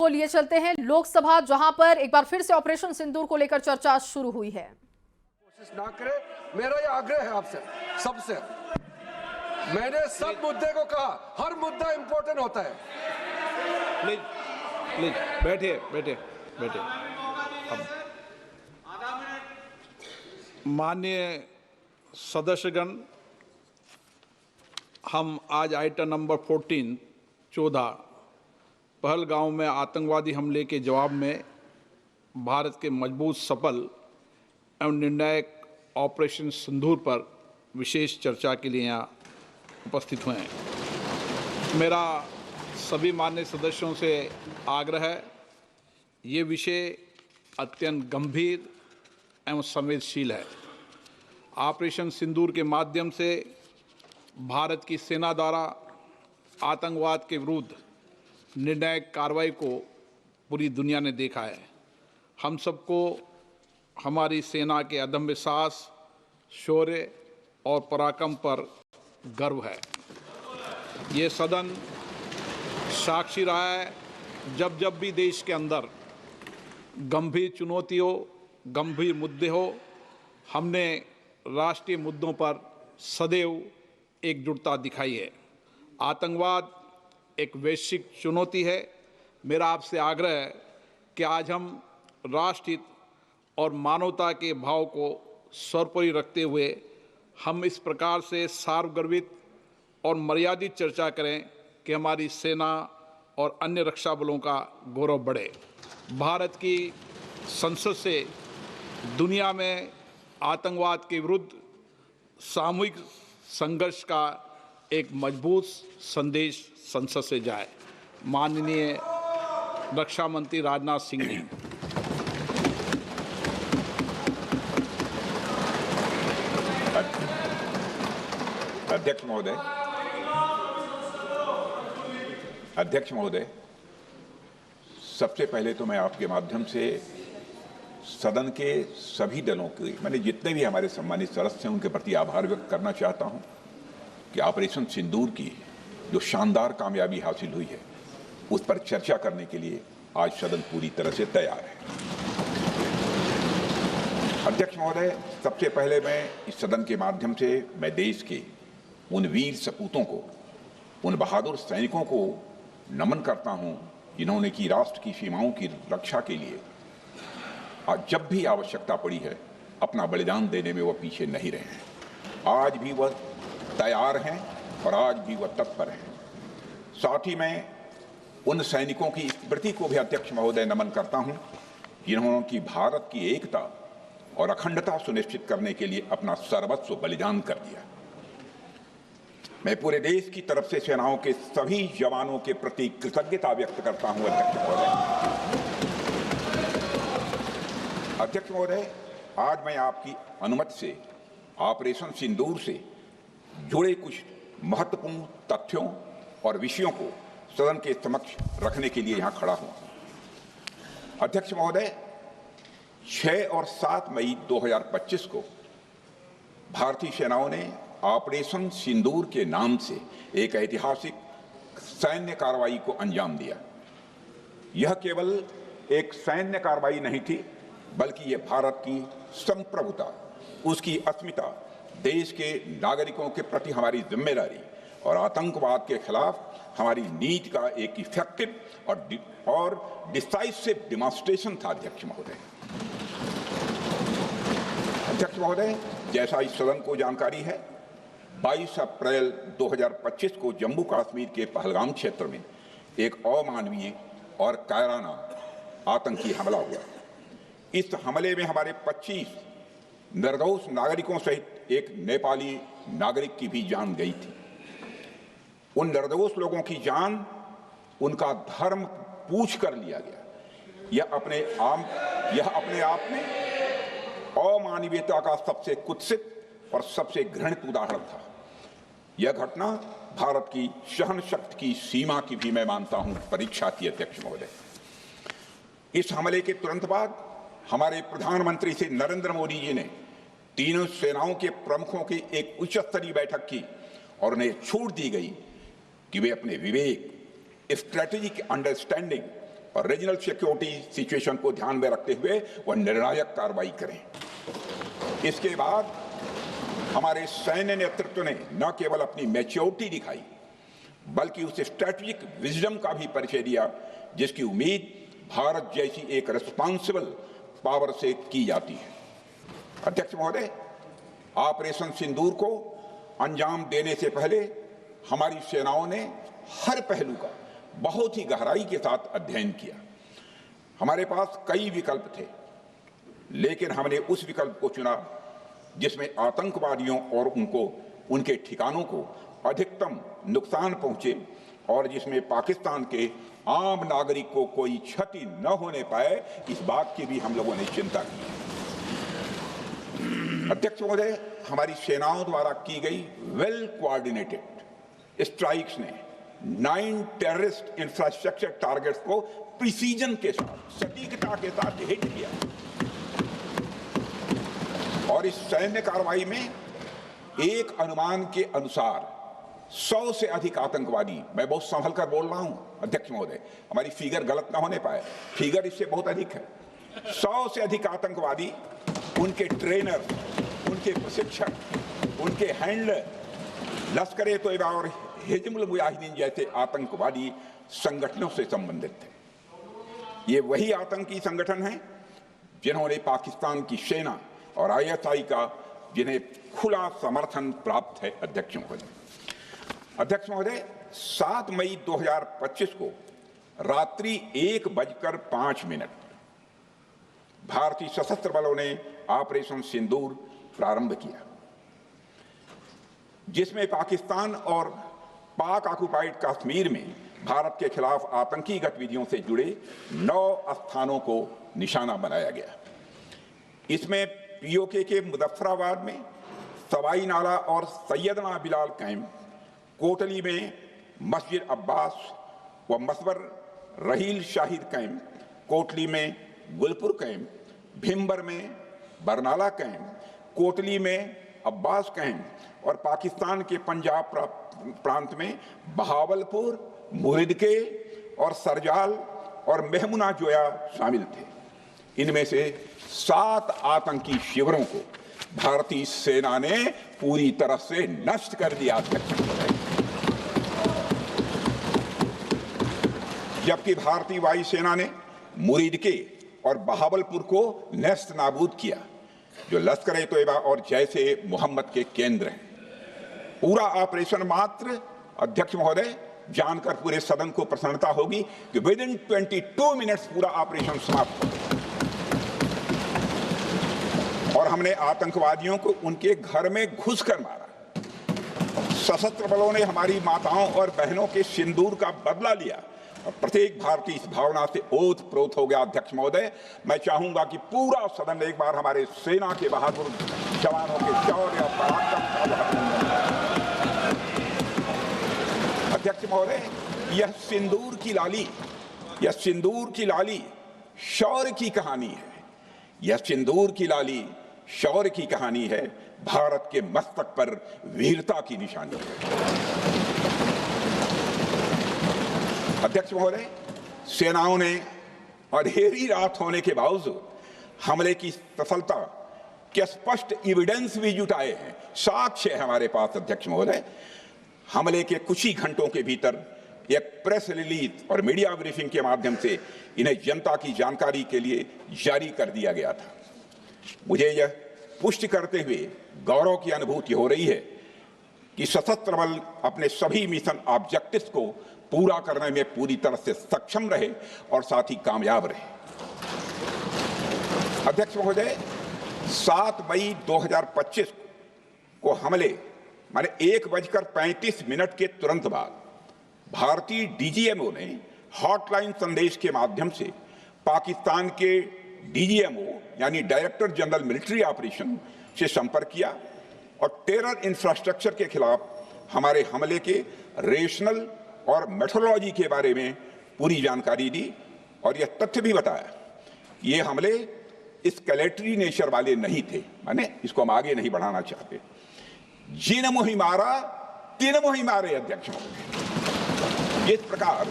लिए चलते हैं लोकसभा, जहां पर एक बार फिर से ऑपरेशन सिंदूर को लेकर चर्चा शुरू हुई है। कोशिश ना करें, मेरा ये आग्रह है आपसे सबसे। मैंने सब मुद्दे को कहा, हर मुद्दा इंपॉर्टेंट होता है। प्लीज प्लीज बैठिए बैठिए बैठिए। माननीय सदस्यगण, हम आज आइटम नंबर 14 पहलगांव में आतंकवादी हमले के जवाब में भारत के मजबूत, सफल एवं निर्णायक ऑपरेशन सिंदूर पर विशेष चर्चा के लिए यहाँ उपस्थित हुए हैं। मेरा सभी माननीय सदस्यों से आग्रह है, ये विषय अत्यंत गंभीर एवं संवेदनशील है। ऑपरेशन सिंदूर के माध्यम से भारत की सेना द्वारा आतंकवाद के विरुद्ध निर्णायक कार्रवाई को पूरी दुनिया ने देखा है। हम सबको हमारी सेना के अदम्य साहस, शौर्य और पराक्रम पर गर्व है। ये सदन साक्षी रहा है, जब जब भी देश के अंदर गंभीर चुनौती हो, गंभीर मुद्दे हो, हमने राष्ट्रीय मुद्दों पर सदैव एकजुटता दिखाई है। आतंकवाद एक वैश्विक चुनौती है। मेरा आपसे आग्रह है कि आज हम राष्ट्रहित और मानवता के भाव को सर्वोपरि रखते हुए हम इस प्रकार से सार्वगर्भित और मर्यादित चर्चा करें कि हमारी सेना और अन्य रक्षा बलों का गौरव बढ़े। भारत की संसद से दुनिया में आतंकवाद के विरुद्ध सामूहिक संघर्ष का एक मजबूत संदेश संसद से जाए। माननीय रक्षा मंत्री राजनाथ सिंह जी। अध्यक्ष महोदय, सबसे पहले तो मैं आपके माध्यम से सदन के सभी दलों के, मैंने जितने भी हमारे सम्मानित सदस्य हैं, उनके प्रति आभार व्यक्त करना चाहता हूं कि ऑपरेशन सिंदूर की जो शानदार कामयाबी हासिल हुई है, उस पर चर्चा करने के लिए आज सदन पूरी तरह से तैयार है। अध्यक्ष महोदय, सबसे पहले मैं इस सदन के माध्यम से मैं देश के उन वीर सपूतों को, उन बहादुर सैनिकों को नमन करता हूं, जिन्होंने की राष्ट्र की सीमाओं की रक्षा के लिए जब भी आवश्यकता पड़ी है अपना बलिदान देने में वह पीछे नहीं रहे हैं। आज भी वह तैयार हैं और आज भी वह तत्पर हैं। साथ ही मैं उन सैनिकों की स्मृति को भी अध्यक्ष महोदय नमन करता हूं, जिन्होंने की भारत की एकता और अखंडता सुनिश्चित करने के लिए अपना सर्वस्व बलिदान कर दिया। मैं पूरे देश की तरफ से सेनाओं के सभी जवानों के प्रति कृतज्ञता व्यक्त करता हूं। अध्यक्ष महोदय, आज मैं आपकी अनुमति से ऑपरेशन सिंदूर से जुड़े कुछ महत्वपूर्ण तथ्यों और विषयों को सदन के समक्ष रखने के लिए यहां खड़ा हूं। अध्यक्ष महोदय, 6 और 7 मई 2025 को भारतीय सेनाओं ने ऑपरेशन सिंदूर के नाम से एक ऐतिहासिक सैन्य कार्रवाई को अंजाम दिया। यह केवल एक सैन्य कार्रवाई नहीं थी, बल्कि यह भारत की संप्रभुता, उसकी अस्मिता, देश के नागरिकों के प्रति हमारी जिम्मेदारी और आतंकवाद के खिलाफ हमारी नीति का एक इफेक्टिव और डिसाइसिव डिमॉन्स्ट्रेशन था। अध्यक्ष महोदय, जैसा इस सदन को जानकारी है, 22 अप्रैल 2025 को जम्मू कश्मीर के पहलगाम क्षेत्र में एक अमानवीय और कायराना आतंकी हमला हुआ। इस हमले में हमारे 25 निर्दोष नागरिकों सहित एक नेपाली नागरिक की भी जान गई थी। उन निर्दोष लोगों की जान उनका धर्म पूछ कर लिया गया। यह अपने आप में अमानवीयता का सबसे कुत्सित और सबसे घृणित उदाहरण था। यह घटना भारत की सहन शक्ति की सीमा की भी मैं मानता हूं परीक्षा थी। अध्यक्ष महोदय, इस हमले के तुरंत बाद हमारे प्रधानमंत्री श्री नरेंद्र मोदी जी ने तीनों सेनाओं के प्रमुखों की एक उच्च स्तरीय बैठक की और उन्हें छूट दी गई कि वे अपने विवेक, स्ट्रेटेजिक अंडरस्टैंडिंग और रीजनल सिक्योरिटी सिचुएशन को ध्यान में रखते हुए वह निर्णायक कार्रवाई करें। इसके बाद हमारे सैन्य नेतृत्व ने न केवल अपनी मैच्योरिटी दिखाई बल्कि उस स्ट्रेटेजिक विजडम का भी परिचय दिया जिसकी उम्मीद भारत जैसी एक रिस्पॉन्सिबल पावर से की जाती है। अध्यक्ष महोदय, ऑपरेशन सिंदूर को अंजाम देने से पहले हमारी सेनाओं ने हर पहलू का बहुत ही गहराई के साथ अध्ययन किया। हमारे पास कई विकल्प थे, लेकिन हमने उस विकल्प को चुना जिसमें आतंकवादियों और उनके ठिकानों को अधिकतम नुकसान पहुंचे और जिसमें पाकिस्तान के आम नागरिक को कोई क्षति न होने पाए, इस बात की भी हम लोगों ने चिंता की। अध्यक्ष महोदय, हमारी सेनाओं द्वारा की गई वेल कोऑर्डिनेटेड स्ट्राइक्स ने 9 टेररिस्ट इंफ्रास्ट्रक्चर टारगेट्स को प्रिसीजन के साथ, सटीकता के साथ हिट किया और इस सैन्य कार्रवाई में एक अनुमान के अनुसार 100 से अधिक आतंकवादी, मैं बहुत संभल कर बोल रहा हूं अध्यक्ष महोदय, हमारी फिगर गलत ना होने पाए, फिगर इससे बहुत अधिक है। 100 से अधिक आतंकवादी, उनके ट्रेनर, उनके प्रशिक्षक, उनके हैंडलर लश्कर-ए तोयबा और हिजबुल मुजाहिदीन जैसे आतंकवादी संगठनों से संबंधित थे। ये वही आतंकी संगठन हैं जिन्होंने पाकिस्तान की सेना और ISI का जिन्हें खुला समर्थन प्राप्त है। अध्यक्ष महोदय, 7 मई 2025 को रात्रि 1:05 भारतीय सशस्त्र बलों ने ऑपरेशन सिंदूर प्रारंभ किया, जिसमें पाकिस्तान और पाक ऑक्युपाइड कश्मीर में भारत के खिलाफ आतंकी गतिविधियों से जुड़े 9 स्थानों को निशाना बनाया गया। इसमें POK के मुजफ्फराबाद में सवाई नाला और सैयदना बिलाल कैंप, कोटली में मस्जिद अब्बास व मसबर रहील शाहिद कैंप, कोटली में गुलपुर कैंप, भिम्बर में बरनाला कैंप, कोटली में अब्बास कैंप और पाकिस्तान के पंजाब प्रांत में बहावलपुर, मुहिदके और सरजाल और मेहमुना जोया शामिल थे। इनमें से 7 आतंकी शिविरों को भारतीय सेना ने पूरी तरह से नष्ट कर दिया था, जबकि भारतीय वायुसेना ने मुरीदके और बहावलपुर को नेस्त नाबूद किया, जो लश्कर-ए तोयबा और जैशे मोहम्मद के केंद्र हैं। पूरा ऑपरेशन मात्र, अध्यक्ष महोदय, जानकर पूरे सदन को प्रसन्नता होगी कि विदिन 22 मिनट्स पूरा ऑपरेशन समाप्त हो गया और हमने आतंकवादियों को उनके घर में घुसकर मारा। सशस्त्र बलों ने हमारी माताओं और बहनों के सिंदूर का बदला लिया और प्रत्येक भारतीय इस भावना से ओत-प्रोत हो गया। अध्यक्ष महोदय, मैं चाहूंगा कि पूरा सदन एक बार हमारे सेना के बहादुर जवानों के शौर्य और पराक्रम का। अध्यक्ष महोदय, यह सिंदूर की लाली शौर्य की कहानी है। यह सिंदूर की लाली शौर्य की कहानी है, भारत के मस्तक पर वीरता की निशानी है। अध्यक्ष महोदय, सेनाओं ने अंधेरी रात होने के बावजूद हमले की सफलता के स्पष्ट एविडेंस भी जुटाए हैं, साक्ष्य है हमारे पास। अध्यक्ष महोदय, हमले के कुछ ही घंटों के भीतर एक प्रेस रिलीज और मीडिया ब्रीफिंग के माध्यम से इन्हें जनता की जानकारी के लिए जारी कर दिया गया था। मुझे यह पुष्टि करते हुए गौरव की अनुभूति हो रही है कि सशस्त्र बल अपने सभी मिशन ऑब्जेक्टिव्स को पूरा करने में पूरी तरह से सक्षम रहे और साथ ही कामयाब रहे। अध्यक्ष महोदय, 7 मई 2025 को हमले माने 1:35 के तुरंत बाद भारतीय DGMO ने हॉटलाइन संदेश के माध्यम से पाकिस्तान के DGMO यानी डायरेक्टर जनरल मिलिट्री ऑपरेशन से संपर्क किया और टेरर इंफ्रास्ट्रक्चर के खिलाफ हमारे हमले के रेशनल और मेथोडोलॉजी के बारे में पूरी जानकारी दी और यह तथ्य भी बताया ये हमले एस्केलेटरी नेचर वाले नहीं थे, माने इसको हम आगे नहीं बढ़ाना चाहते। जिन मुहि मारा तिन मुहि मारे। अध्यक्ष महोदय, इस प्रकार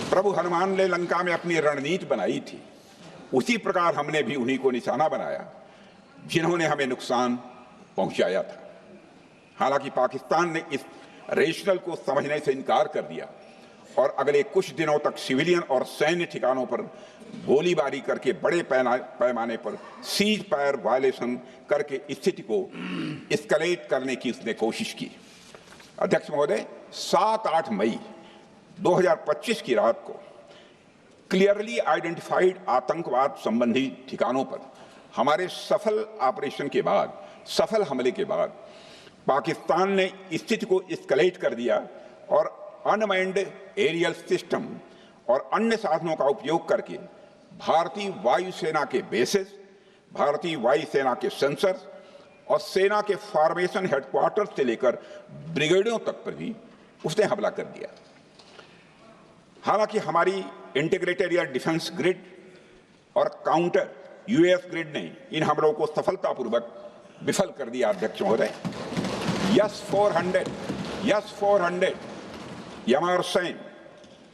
प्रभु हनुमान ने लंका में अपनी रणनीति बनाई थी, उसी प्रकार हमने भी उन्हीं को निशाना बनाया जिन्होंने हमें नुकसान पहुंचाया था। हालांकि पाकिस्तान ने इस रेशनल को समझने से इनकार कर दिया और अगले कुछ दिनों तक सिविलियन और सैन्य ठिकानों पर गोलीबारी करके बड़े पैमाने पर सीज फायर वायलेशन करके स्थिति को एस्केलेट करने की उसने कोशिश की। अध्यक्ष महोदय, 7-8 मई 2025 की रात को क्लियरली आइडेंटिफाइड आतंकवाद संबंधी ठिकानों पर हमारे सफल ऑपरेशन के बाद, सफल हमले के बाद पाकिस्तान ने स्थिति को एस्केलेट कर दिया और अनमैन्ड एरियल सिस्टम और अन्य साधनों का उपयोग करके भारतीय वायुसेना के बेसेस, भारतीय वायुसेना के सेंसर्स और सेना के फॉर्मेशन हेडक्वार्टर्स से लेकर ब्रिगेडों तक पर भी उसने हमला कर दिया। हालांकि हमारी इंटीग्रेटेड एयर डिफेंस ग्रिड और काउंटर यूएस ग्रिड ने इन हमलों को सफलतापूर्वक विफल कर दिया। अध्यक्ष महोदय, यस 400 यमारसैन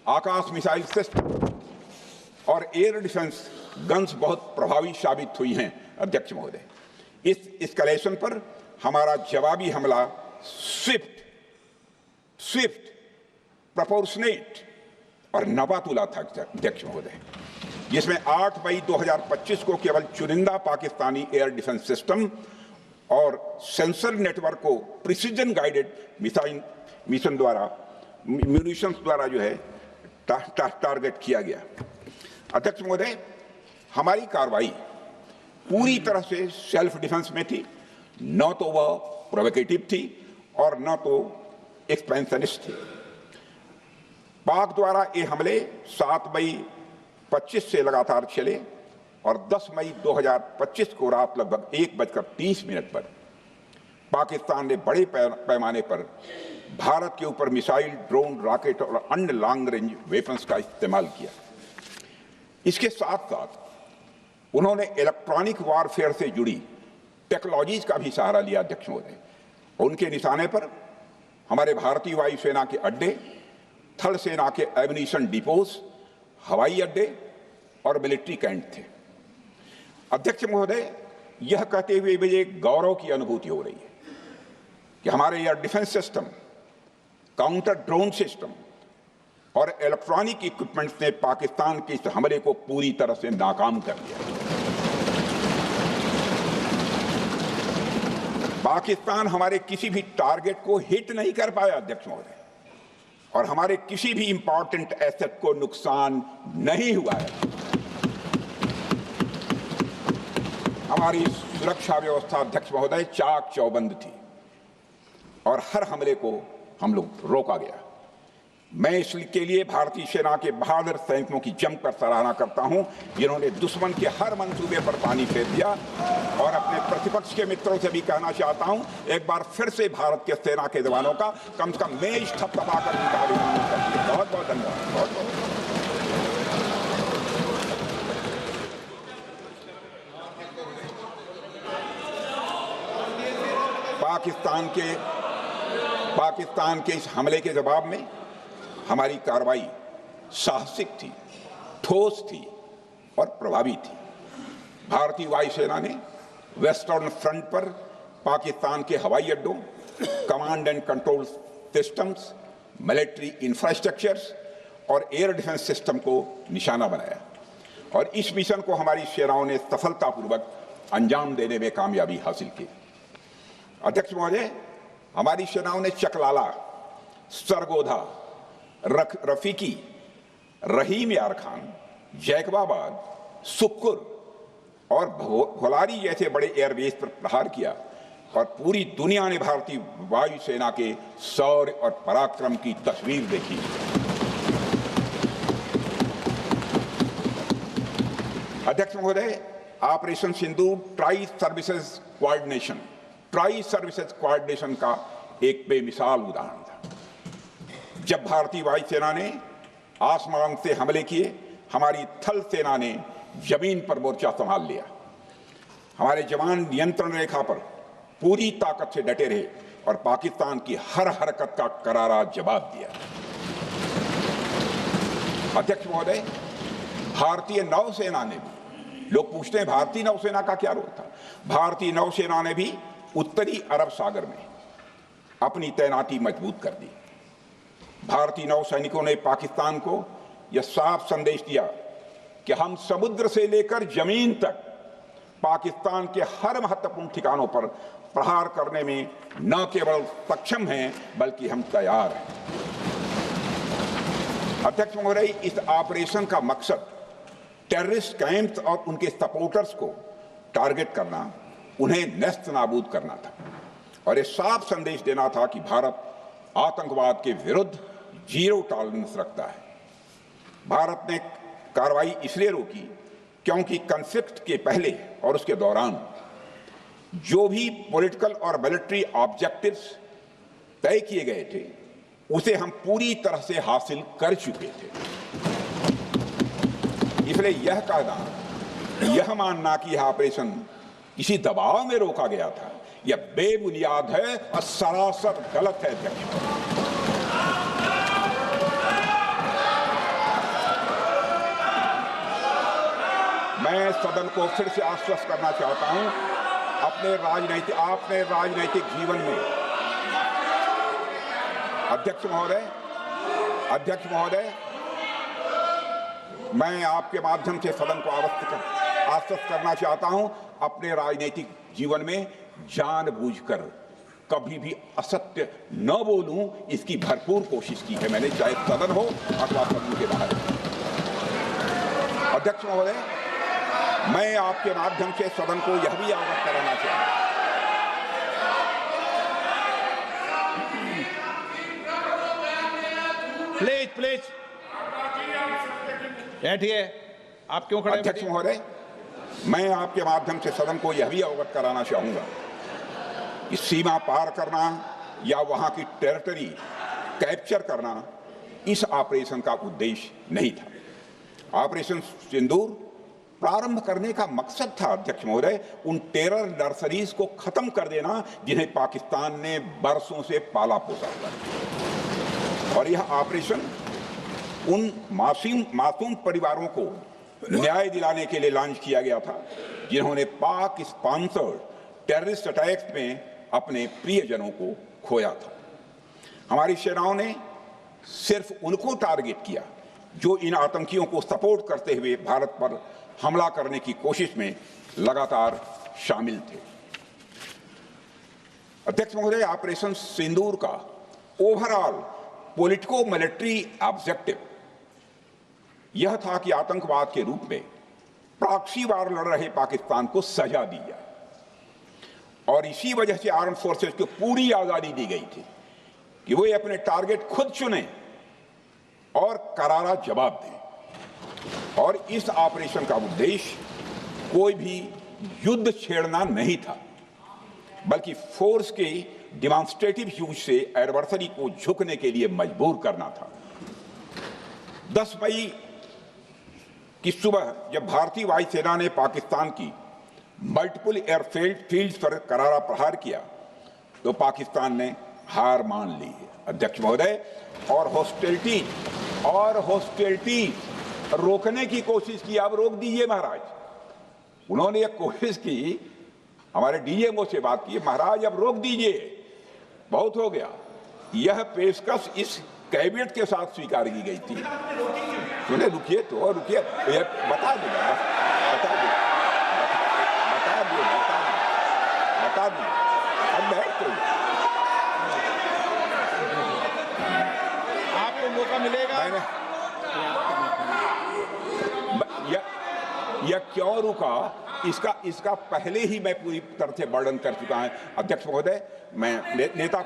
आकाश मिसाइल सिस्टम और एयर डिफेंस गन्स बहुत प्रभावी साबित हुई हैं। अध्यक्ष महोदय, इस एस्केलेशन पर हमारा जवाबी हमला स्विफ्ट, प्रोपोर्शनेट और नवातुला था। अध्यक्ष महोदय, जिसमें 8 मई 2025 को केवल चुनिंदा पाकिस्तानी एयर डिफेंस सिस्टम और सेंसर नेटवर्क को प्रिसीजन गाइडेड मिशन द्वारा म्यूनिशंस द्वारा जो है टारगेट किया गया। अध्यक्ष महोदय, हमारी कार्रवाई पूरी तरह से सेल्फ डिफेंस में थी, न तो वह प्रोवोकेटिव थी और न तो एक्सपेंशनिस्ट थी। पाक द्वारा ये हमले 7 मई 25 से लगातार चले और 10 मई 2025 को रात लगभग 1:30 पर पाकिस्तान ने बड़े पैमाने पर भारत के ऊपर मिसाइल, ड्रोन, रॉकेट और अन्य लॉन्ग रेंज वेपन्स का इस्तेमाल किया। इसके साथ साथ उन्होंने इलेक्ट्रॉनिक वॉरफेयर से जुड़ी टेक्नोलॉजीज का भी सहारा लिया। अध्यक्ष महोदय, उनके निशाने पर हमारे भारतीय वायुसेना के अड्डे, थल सेना के एम्यूनिशन डिपोज, हवाई अड्डे और मिलिट्री कैंट थे। अध्यक्ष महोदय, यह कहते हुए मुझे गौरव की अनुभूति हो रही है कि हमारे air defence system, counter drone system और इलेक्ट्रॉनिक इक्विपमेंट्स ने पाकिस्तान के इस हमले को पूरी तरह से नाकाम कर दिया। पाकिस्तान हमारे किसी भी टारगेट को हिट नहीं कर पाया। अध्यक्ष महोदय, और हमारे किसी भी इंपॉर्टेंट एसेट को नुकसान नहीं हुआ है। हमारी सुरक्षा व्यवस्था अध्यक्ष महोदय चाक चौबंद थी और हर हमले को हम लोग रोका गया। मैं इसके लिए भारतीय सेना के बहादुर सैनिकों की जमकर सराहना करता हूं, जिन्होंने दुश्मन के हर मंसूबे पर पानी फेर दिया। और अपने प्रतिपक्ष के मित्रों से भी कहना चाहता हूं, एक बार फिर से भारत के सेना के जवानों का कम से कम मेज थपथपाकर उनका अभिनंदन करिए। बहुत बहुत धन्यवाद। बहुत बहुत पाकिस्तान के इस हमले के जवाब में हमारी कार्रवाई साहसिक थी, ठोस थी और प्रभावी थी। भारतीय वायुसेना ने वेस्टर्न फ्रंट पर पाकिस्तान के हवाई अड्डों, command and control systems, military infrastructures और एयर डिफेंस सिस्टम को निशाना बनाया और इस मिशन को हमारी सेनाओं ने सफलतापूर्वक अंजाम देने में कामयाबी हासिल की। अध्यक्ष महोदय, हमारी सेनाओं ने चकलाला, सरगोधा, रफीकी, रहीम यार खान, जैकबाबाद, सुक्कुर और भोलारी जैसे बड़े एयरबेस पर प्रहार किया और पूरी दुनिया ने भारतीय वायुसेना के शौर्य और पराक्रम की तस्वीर देखी। अध्यक्ष महोदय, ऑपरेशन सिंदूर ट्राई सर्विसेज कोऑर्डिनेशन का एक बेमिसाल उदाहरण था। जब भारतीय वायुसेना ने आसमान से हमले किए, हमारी थल सेना ने जमीन पर मोर्चा संभाल लिया। हमारे जवान नियंत्रण रेखा पर पूरी ताकत से डटे रहे और पाकिस्तान की हर हरकत का करारा जवाब दिया। अध्यक्ष महोदय, भारतीय नौसेना ने भी, लोग पूछते हैं भारतीय नौसेना का क्या रोल था, भारतीय नौसेना ने भी उत्तरी अरब सागर में अपनी तैनाती मजबूत कर दी। भारतीय नौसैनिकों ने पाकिस्तान को यह साफ संदेश दिया कि हम समुद्र से लेकर जमीन तक पाकिस्तान के हर महत्वपूर्ण ठिकानों पर प्रहार करने में न केवल सक्षम हैं बल्कि हम तैयार हैं। अध्यक्ष महोदय, इस ऑपरेशन का मकसद टेररिस्ट कैंप्स और उनके सपोर्टर्स को टारगेट करना, उन्हें नेस्त नाबूद करना था और यह साफ संदेश देना था कि भारत आतंकवाद के विरुद्ध जीरो टॉलरेंस रखता है। भारत ने कार्रवाई इसलिए रोकी क्योंकि कॉन्फ्लिक्ट के पहले और उसके दौरान जो भी पॉलिटिकल और मिलिट्री ऑब्जेक्टिव्स तय किए गए थे उसे हम पूरी तरह से हासिल कर चुके थे। इसलिए यह कहना, यह मानना कि यह ऑपरेशन किसी दबाव में रोका गया था, यह बेबुनियाद है और सरासर गलत है। अध्यक्ष, मैं सदन को फिर से आश्वस्त करना चाहता हूं, आपने राजनीतिक जीवन में अध्यक्ष महोदय, मैं आपके माध्यम से सदन को आश्वस्त करना चाहता हूं, अपने राजनीतिक जीवन में जानबूझकर कभी भी असत्य न बोलूं, इसकी भरपूर कोशिश की है मैंने, चाहे सदन हो अथवा सदन के बाहर। अध्यक्ष महोदय, मैं आपके माध्यम से सदन को यह भी अवगत कराना चाहता हूं, प्लीज बैठिए। आप क्यों खड़े? अध्यक्ष महोदय, मैं आपके माध्यम से सदन को यह भी अवगत कराना चाहूंगा कि सीमा पार करना या वहां की टेरिटरी कैप्चर करना इस ऑपरेशन का उद्देश्य नहीं था। ऑपरेशन सिंदूर प्रारंभ करने का मकसद था अध्यक्ष महोदय, उन टेरर नर्सरीज को खत्म कर देना जिन्हें पाकिस्तान ने बरसों से पाला पोसा था। और यह ऑपरेशन उन मासूम परिवारों को न्याय दिलाने के लिए लॉन्च किया गया था जिन्होंने पाक स्पॉन्सर्ड टेररिस्ट अटैक्स में अपने प्रियजनों को खोया था। हमारी सेनाओं ने सिर्फ उनको टारगेट किया जो इन आतंकियों को सपोर्ट करते हुए भारत पर हमला करने की कोशिश में लगातार शामिल थे। अध्यक्ष महोदय, ऑपरेशन सिंदूर का ओवरऑल पॉलिटिको मिलिट्री ऑब्जेक्टिव यह था कि आतंकवाद के रूप में प्रॉक्सी वार लड़ रहे पाकिस्तान को सजा दी जाए और इसी वजह से आर्म फोर्सेस को पूरी आजादी दी गई थी कि वो अपने टारगेट खुद चुने और करारा जवाब दें। और इस ऑपरेशन का उद्देश्य कोई भी युद्ध छेड़ना नहीं था बल्कि फोर्स के डिमॉन्स्ट्रेटिव यूज से एडवर्सरी को झुकने के लिए मजबूर करना था। 10 मई की सुबह जब भारतीय वायुसेना ने पाकिस्तान की मल्टीपल एयरफील्ड्स पर करारा प्रहार किया तो पाकिस्तान ने हार मान ली है अध्यक्ष महोदय, और हॉस्टिलिटी रोकने की कोशिश की। अब रोक दीजिए महाराज। उन्होंने एक कोशिश की, हमारे डीएमओ से बात की, महाराज अब रोक दीजिए, बहुत हो गया। यह पेशकश इस कैबिनेट के साथ स्वीकार की गई थी। सुने, रुकिए तो रुकिए, बता दो अब बैठ तो आपको मौका मिलेगा। यह क्यों रुका, इसका पहले ही मैं पूरी तरह से वर्णन कर चुका हूं अध्यक्ष महोदय। मैं नेता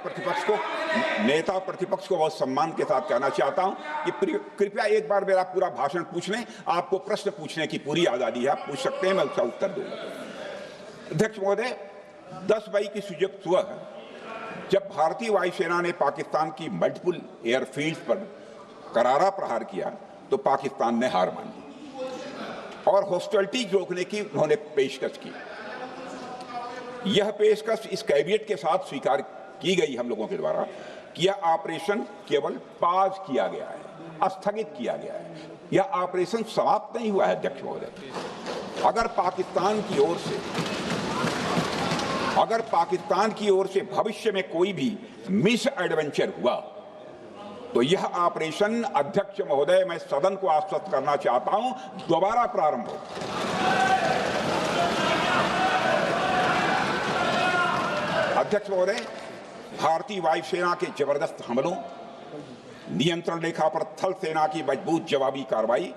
प्रतिपक्ष को बहुत सम्मान के साथ कहना चाहता हूं कि कृपया एक बार मेरा पूरा भाषण पूछ लें। आपको प्रश्न पूछने की पूरी आजादी है, आप पूछ सकते हैं, मैं उसका उत्तर दूंगा। अध्यक्ष महोदय, 10 मई की सुबह जब भारतीय वायुसेना ने पाकिस्तान की मल्टीपल एयरफील्ड्स पर करारा प्रहार किया तो पाकिस्तान ने हार मान ली और हॉस्टिलिटी रोकने की उन्होंने पेशकश की। यह पेशकश इस कैबिनेट के साथ स्वीकार की गई हम लोगों के द्वारा कि यह ऑपरेशन केवल पाज किया गया है, स्थगित किया गया है। यह ऑपरेशन समाप्त नहीं हुआ है अध्यक्ष महोदय। अगर पाकिस्तान की ओर से भविष्य में कोई भी मिस एडवेंचर हुआ तो यह ऑपरेशन, अध्यक्ष महोदय, मैं सदन को आश्वस्त करना चाहता हूं, दोबारा प्रारंभ हो। अध्यक्ष महोदय, भारतीय वायुसेना के जबरदस्त हमलों, नियंत्रण रेखा पर थल सेना की मजबूत जवाबी कार्रवाई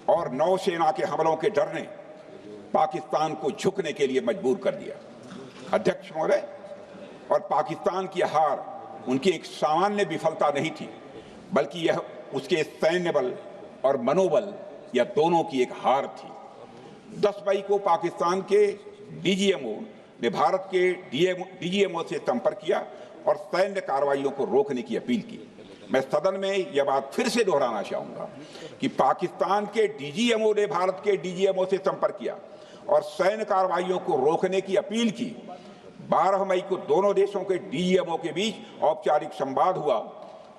और नौसेना के हमलों के डर ने पाकिस्तान को झुकने के लिए मजबूर कर दिया। अध्यक्ष महोदय, और पाकिस्तान की हार उनकी एक सामान्य विफलता नहीं थी, बल्कि यह उसके सैन्य बल और मनोबल या दोनों की एक हार थी। 10 मई को पाकिस्तान के डीजीएमओ ने भारत के डीजीएमओ से संपर्क किया और सैन्य कार्रवाइयों को रोकने की अपील की। मैं सदन में यह बात फिर से दोहराना चाहूंगा कि पाकिस्तान के डीजीएमओ ने भारत के डीजीएमओ से संपर्क किया और सैन्य कार्रवाइयों को रोकने की अपील की। 12 मई को दोनों देशों के डीजीएमओ के बीच औपचारिक संवाद हुआ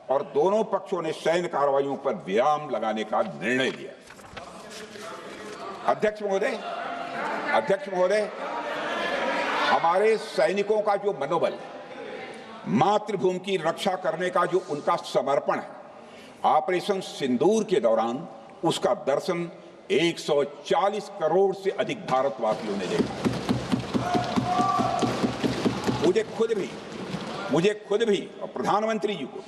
और दोनों पक्षों ने सैन्य कार्रवाइयों पर विराम लगाने का निर्णय लिया। अध्यक्ष महोदय, हमारे सैनिकों का जो मनोबल, मातृभूमि की रक्षा करने का जो उनका समर्पण है, ऑपरेशन सिंदूर के दौरान उसका दर्शन 140 करोड़ से अधिक भारतवासियों ने देखा। मुझे खुद भी और प्रधानमंत्री जी को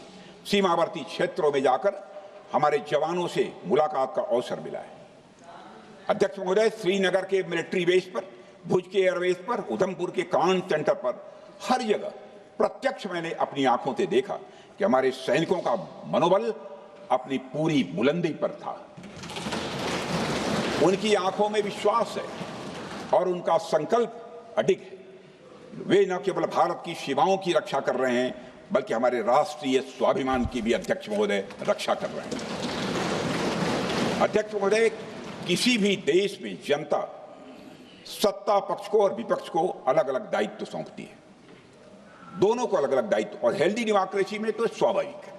सीमावर्ती क्षेत्रों में जाकर हमारे जवानों से मुलाकात का अवसर मिला है। अध्यक्ष महोदय, श्रीनगर के मिलिट्री बेस पर, भुज के एयरबेस पर, उधमपुर के कमांड सेंटर पर, हर जगह प्रत्यक्ष मैंने अपनी आंखों से देखा कि हमारे सैनिकों का मनोबल अपनी पूरी बुलंदी पर था। उनकी आंखों में विश्वास है और उनका संकल्प अडिग है। वे न केवल भारत की सीमाओं की रक्षा कर रहे हैं, बल्कि हमारे राष्ट्रीय स्वाभिमान की भी, अध्यक्ष महोदय, रक्षा कर रहे हैं। अध्यक्ष महोदय, किसी भी देश में जनता सत्ता पक्ष को और विपक्ष को अलग अलग दायित्व सौंपती है, दोनों को अलग अलग दायित्व, और हेल्दी डेमोक्रेसी में तो स्वाभाविक है।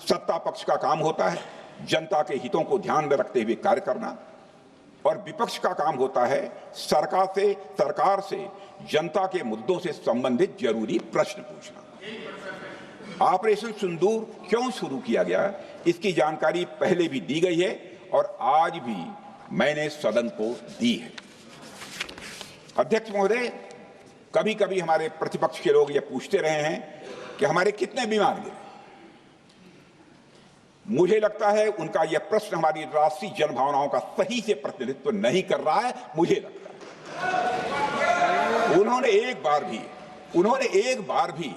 सत्ता पक्ष का काम होता है जनता के हितों को ध्यान में रखते हुए कार्य करना, और विपक्ष का काम होता है सरकार से जनता के मुद्दों से संबंधित जरूरी प्रश्न पूछना। ऑपरेशन सिंदूर क्यों शुरू किया गया, इसकी जानकारी पहले भी दी गई है और आज भी मैंने सदन को दी है। अध्यक्ष महोदय, कभी कभी हमारे प्रतिपक्ष के लोग ये पूछते रहे हैं कि हमारे कितने विमान गिरे। मुझे लगता है उनका यह प्रश्न हमारी राष्ट्रीय जनभावनाओं का सही से प्रतिनिधित्व नहीं कर रहा है। मुझे लगता है उन्होंने एक बार भी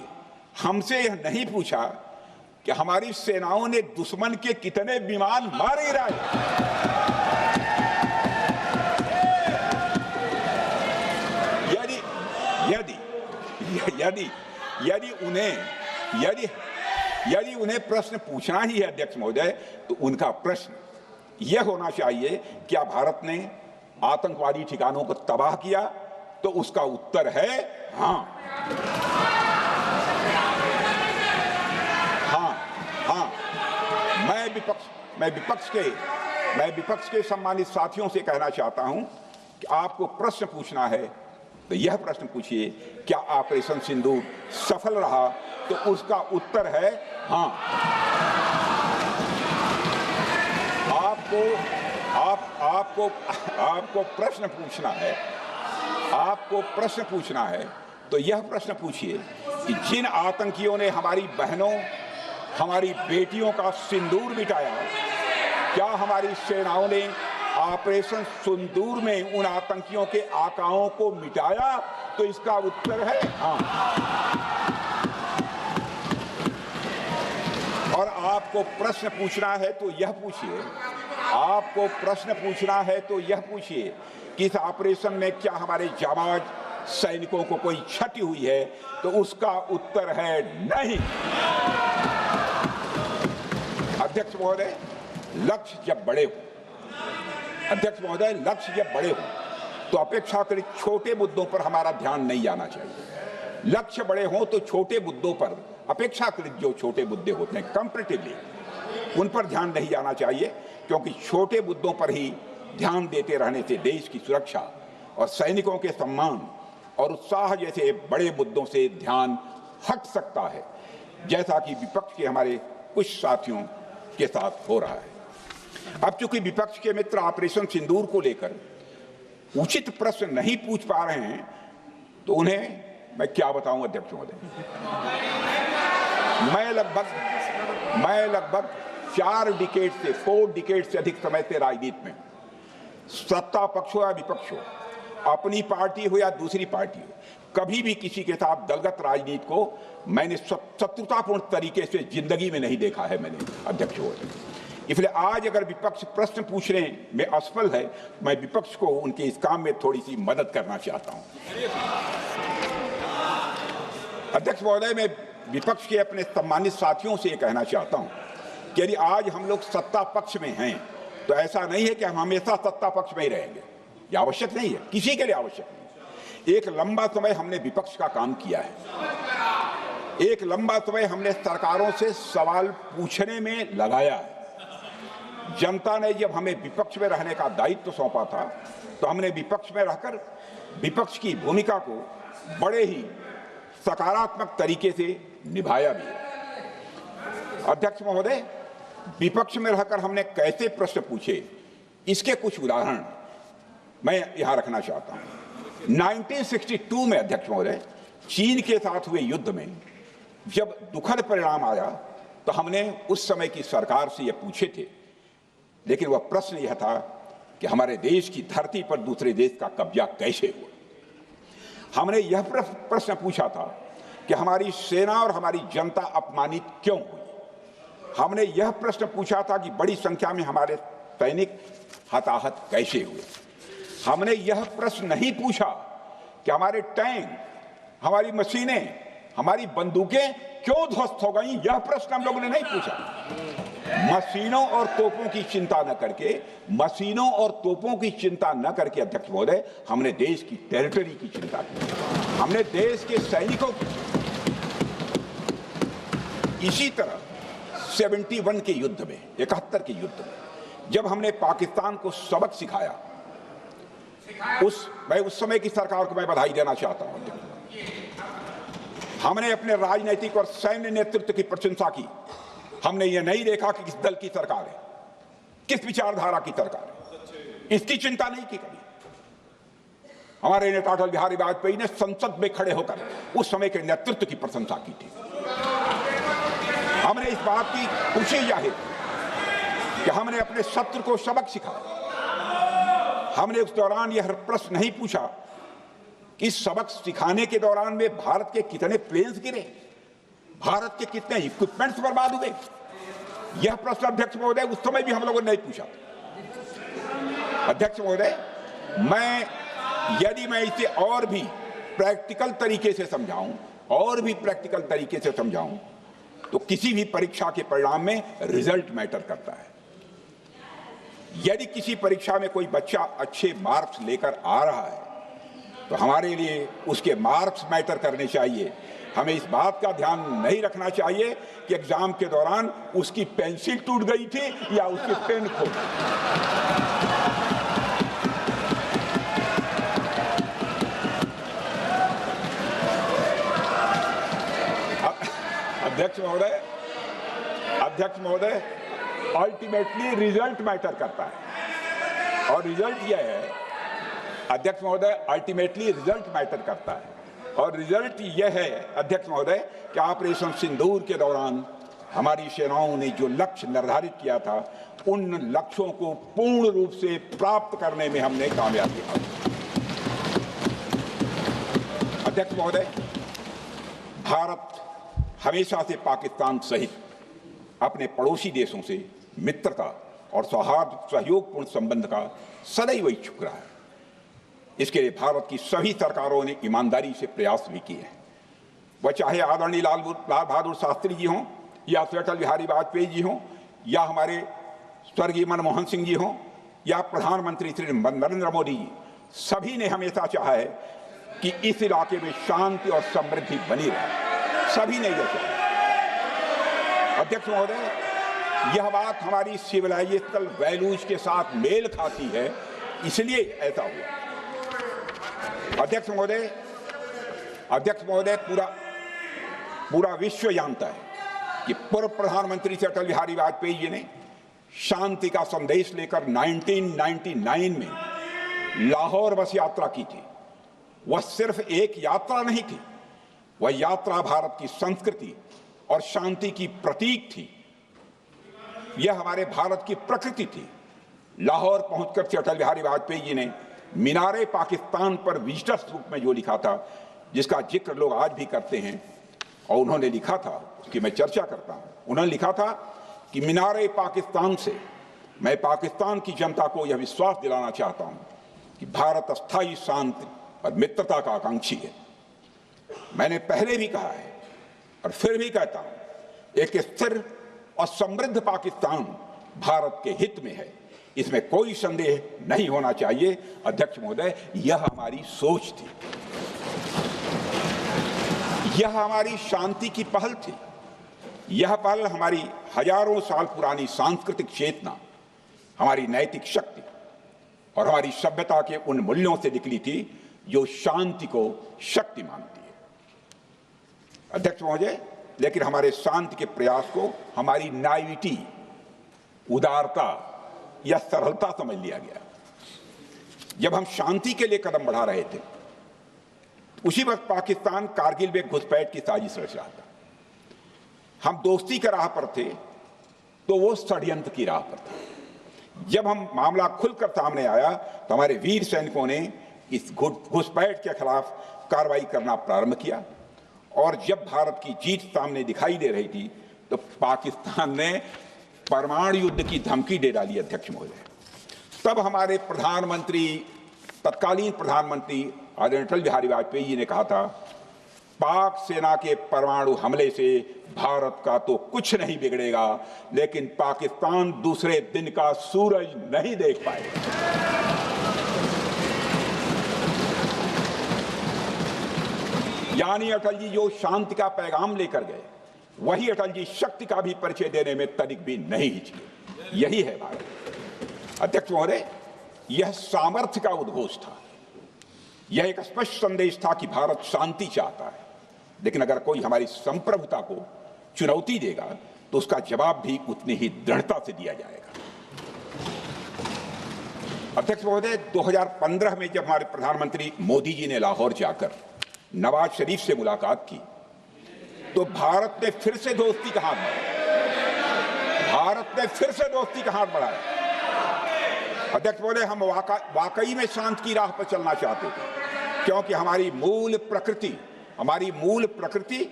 हमसे यह नहीं पूछा कि हमारी सेनाओं ने दुश्मन के कितने विमान मार गिराए। यदि उन्हें प्रश्न पूछना ही है अध्यक्ष महोदय, तो उनका प्रश्न यह होना चाहिए, क्या भारत ने आतंकवादी ठिकानों को तबाह किया? तो उसका उत्तर है हाँ। मैं विपक्ष के सम्मानित साथियों से कहना चाहता हूं कि आपको प्रश्न पूछना है तो यह प्रश्न पूछिए, क्या ऑपरेशन सिंदूर सफल रहा? तो उसका उत्तर है हाँ। आपको प्रश्न पूछना है तो यह प्रश्न पूछिए कि जिन आतंकियों ने हमारी बहनों, हमारी बेटियों का सिंदूर मिटाया, क्या हमारी सेनाओं ने ऑपरेशन सिंदूर में उन आतंकियों के आकाओं को मिटाया? तो इसका उत्तर है हाँ। और आपको प्रश्न पूछना है तो यह पूछिए कि इस ऑपरेशन में क्या हमारे जाबाज सैनिकों को कोई क्षति हुई है? तो उसका उत्तर है नहीं। अध्यक्ष महोदय, लक्ष्य जब बड़े हो तो अपेक्षाकृत छोटे मुद्दों पर हमारा ध्यान नहीं जाना चाहिए। लक्ष्य बड़े हों तो छोटे मुद्दों पर, अपेक्षाकृत जो छोटे मुद्दे होते हैं, कंपैरेटिवली उन पर ध्यान नहीं जाना चाहिए, क्योंकि छोटे मुद्दों पर ही ध्यान देते रहने से देश की सुरक्षा और सैनिकों के सम्मान और उत्साह जैसे बड़े मुद्दों से ध्यान हट सकता है, जैसा कि विपक्ष के हमारे कुछ साथियों के साथ हो रहा है। अब चूंकि विपक्ष के मित्र ऑपरेशन सिंदूर को लेकर उचित प्रश्न नहीं पूछ पा रहे हैं, तो उन्हें मैं क्या बताऊं अध्यक्ष महोदय। मैं लगभग 4 डिकेड से अधिक समय से राजनीति में, सत्ता पक्ष हो या विपक्ष हो, अपनी पार्टी हो या दूसरी पार्टी हो, कभी भी किसी के साथ दलगत राजनीति को मैंने शत्रुतापूर्ण तरीके से जिंदगी में नहीं देखा है मैंने अध्यक्ष महोदय। इसलिए आज अगर विपक्ष प्रश्न पूछने में असफल है, मैं विपक्ष को उनके इस काम में थोड़ी सी मदद करना चाहता हूं। अध्यक्ष महोदय, मैं विपक्ष के अपने सम्मानित साथियों से कहना चाहता हूं कि यदि आज हम लोग सत्ता पक्ष में हैं, तो ऐसा नहीं है कि हम हमेशा सत्ता पक्ष में ही रहेंगे। यह आवश्यक नहीं है, किसी के लिए आवश्यक नहीं। एक लंबा समय हमने विपक्ष का काम किया है, एक लंबा समय हमने सरकारों से सवाल पूछने में लगाया है। जनता ने जब हमें विपक्ष में रहने का दायित्व सौंपा था, तो हमने विपक्ष में रहकर विपक्ष की भूमिका को बड़े ही सकारात्मक तरीके से निभाया भी है। अध्यक्ष महोदय, विपक्ष में रहकर हमने कैसे प्रश्न पूछे, इसके कुछ उदाहरण मैं यहां रखना चाहता हूं। 1962 में अध्यक्ष महोदय, चीन के साथ हुए युद्ध में जब दुखद परिणाम आया, तो हमने उस समय की सरकार से यह पूछे थे, लेकिन वह प्रश्न यह था कि हमारे देश की धरती पर दूसरे देश का कब्जा कैसे हुआ। हमने यह प्रश्न पूछा था कि हमारी सेना और हमारी जनता अपमानित क्यों हुई। हमने यह प्रश्न पूछा था कि बड़ी संख्या में हमारे सैनिक हताहत कैसे हुए। हमने यह प्रश्न नहीं पूछा कि हमारे टैंक, हमारी मशीनें, हमारी बंदूकें क्यों ध्वस्त हो गई। यह प्रश्न हम लोगों ने नहीं पूछा। मशीनों और तोपों की चिंता न करके अध्यक्ष महोदय, हमने देश की टेरिटरी की चिंता की, हमने देश के सैनिकों की। इसी तरह 71 के युद्ध में, 71 के युद्ध में जब हमने पाकिस्तान को सबक सिखाया, उस समय की सरकार को मैं बधाई देना चाहता हूं। हमने अपने राजनीतिक और सैन्य नेतृत्व की प्रशंसा की। हमने ये नहीं देखा कि किस दल की सरकार है, किस विचारधारा की सरकार है, इसकी चिंता नहीं की कभी। हमारे नेता अटल बिहारी वाजपेयी ने संसद में खड़े होकर उस समय के नेतृत्व की प्रशंसा की थी। हमने इस बात की खुशी जाहिर कि हमने अपने शत्रु को सबक सिखाया। हमने उस दौरान यह प्रश्न नहीं पूछा कि इस सबक सिखाने के दौरान में भारत के कितने प्लेन्स गिरे, भारत के कितने इक्विपमेंट्स बर्बाद हुए। यह प्रश्न अध्यक्ष महोदय उस समय भी हम लोगों ने नहीं पूछा। अध्यक्ष महोदय, यदि मैं इसे और भी प्रैक्टिकल तरीके से समझाऊं, तो किसी भी परीक्षा के परिणाम में रिजल्ट मैटर करता है। यदि किसी परीक्षा में कोई बच्चा अच्छे मार्क्स लेकर आ रहा है, तो हमारे लिए उसके मार्क्स मैटर करने चाहिए। हमें इस बात का ध्यान नहीं रखना चाहिए कि एग्जाम के दौरान उसकी पेंसिल टूट गई थी या उसकी पेन खो गई। अध्यक्ष महोदय, अल्टीमेटली रिजल्ट मैटर करता है, और रिजल्ट यह है अध्यक्ष महोदय, अल्टीमेटली रिजल्ट मैटर करता है। और रिजल्ट यह है अध्यक्ष महोदय कि ऑपरेशन सिंदूर के दौरान हमारी सेनाओं ने जो लक्ष्य निर्धारित किया था, उन लक्ष्यों को पूर्ण रूप से प्राप्त करने में हमने कामयाबी हासिल की। अध्यक्ष महोदय, भारत हमेशा से पाकिस्तान सहित अपने पड़ोसी देशों से मित्रता और सौहार्द सहयोगपूर्ण संबंध का सदैव इच्छुक रहा है। इसके लिए भारत की सभी सरकारों ने ईमानदारी से प्रयास भी किए हैं। वह चाहे आदरणीय लाल बहादुर शास्त्री जी हों, या अटल बिहारी वाजपेयी जी हों, या हमारे स्वर्गीय मनमोहन सिंह जी हों, या प्रधानमंत्री श्री नरेंद्र मोदी जी, सभी ने हमेशा चाहा है कि इस इलाके में शांति और समृद्धि बनी रहे। सभी ने यह चाहा। अध्यक्ष महोदय, यह बात हमारी सिविलाइजेशनल वैल्यूज के साथ मेल खाती है, इसलिए ऐसा हुआ। अध्यक्ष महोदय, पूरा विश्व जानता है कि पूर्व प्रधानमंत्री से अटल बिहारी वाजपेयी जी ने शांति का संदेश लेकर 1999 में लाहौर बस यात्रा की थी। वह सिर्फ एक यात्रा नहीं थी, वह यात्रा भारत की संस्कृति और शांति की प्रतीक थी। यह हमारे भारत की प्रकृति थी। लाहौर पहुंचकर श्री अटल बिहारी वाजपेयी जी ने मीनारे पाकिस्तान पर विजिटर्स रूप में जो लिखा था, जिसका जिक्र लोग आज भी करते हैं, और उन्होंने लिखा था, उसकी मैं चर्चा करता हूं। उन्होंने लिखा था कि मीनारे पाकिस्तान से मैं पाकिस्तान की जनता को यह विश्वास दिलाना चाहता हूं कि भारत अस्थायी शांति और मित्रता का आकांक्षी है। मैंने पहले भी कहा है और फिर भी कहता हूं, एक स्थिर और समृद्ध पाकिस्तान भारत के हित में है, इसमें कोई संदेह नहीं होना चाहिए। अध्यक्ष महोदय, यह हमारी सोच थी, यह हमारी शांति की पहल थी। यह पहल हमारी हजारों साल पुरानी सांस्कृतिक चेतना, हमारी नैतिक शक्ति और हमारी सभ्यता के उन मूल्यों से निकली थी जो शांति को शक्ति मानती है। अध्यक्ष महोदय, लेकिन हमारे शांति के प्रयास को हमारी नाइविटी, उदारता या सरलता समझ लिया गया। जब हम शांति के लिए कदम बढ़ा रहे थे, उसी वक्त पाकिस्तान कारगिल में घुसपैठ की साजिश रच रहा था। हम दोस्ती के राह पर थे तो वो षड्यंत्र की राह पर था। जब हम मामला खुलकर सामने आया तो हमारे वीर सैनिकों ने इस घुसपैठ के खिलाफ कार्रवाई करना प्रारंभ किया, और जब भारत की जीत सामने दिखाई दे रही थी तो पाकिस्तान ने परमाणु युद्ध की धमकी दे डाली। अध्यक्ष महोदय, तब हमारे तत्कालीन प्रधानमंत्री आदरणीय अटल बिहारी वाजपेयी जी ने कहा था, पाक सेना के परमाणु हमले से भारत का तो कुछ नहीं बिगड़ेगा, लेकिन पाकिस्तान दूसरे दिन का सूरज नहीं देख पाएगा। यानी अटल जी जो शांति का पैगाम लेकर गए, वही अटल जी शक्ति का भी परिचय देने में तनिक भी नहीं हिचके। यही है भारत। अध्यक्ष महोदय, यह सामर्थ्य का उद्घोष था। यह एक स्पष्ट संदेश था कि भारत शांति चाहता है, लेकिन अगर कोई हमारी संप्रभुता को चुनौती देगा तो उसका जवाब भी उतनी ही दृढ़ता से दिया जाएगा। अध्यक्ष महोदय, 2015 में जब हमारे प्रधानमंत्री मोदी जी ने लाहौर जाकर नवाज शरीफ से मुलाकात की तो भारत ने फिर से दोस्ती का हाथ बढ़ाया। अध्यक्ष महोदय, हम वाकई में शांति की राह पर चलना चाहते थे, क्योंकि हमारी मूल प्रकृति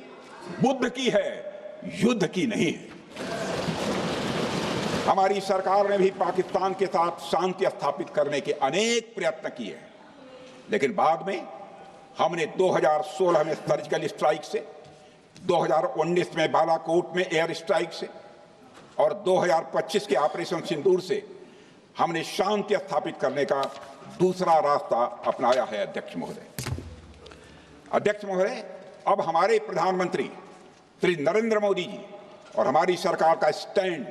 बुद्ध की है, युद्ध की नहीं है। हमारी सरकार ने भी पाकिस्तान के साथ शांति स्थापित करने के अनेक प्रयत्न किए हैं, लेकिन बाद में हमने 2016 में सर्जिकल स्ट्राइक से, 2019 में बालाकोट में एयर स्ट्राइक से और 2025 के ऑपरेशन सिंदूर से हमने शांति स्थापित करने का दूसरा रास्ता अपनाया है। अध्यक्ष महोदय, अब हमारे प्रधानमंत्री श्री नरेंद्र मोदी जी और हमारी सरकार का स्टैंड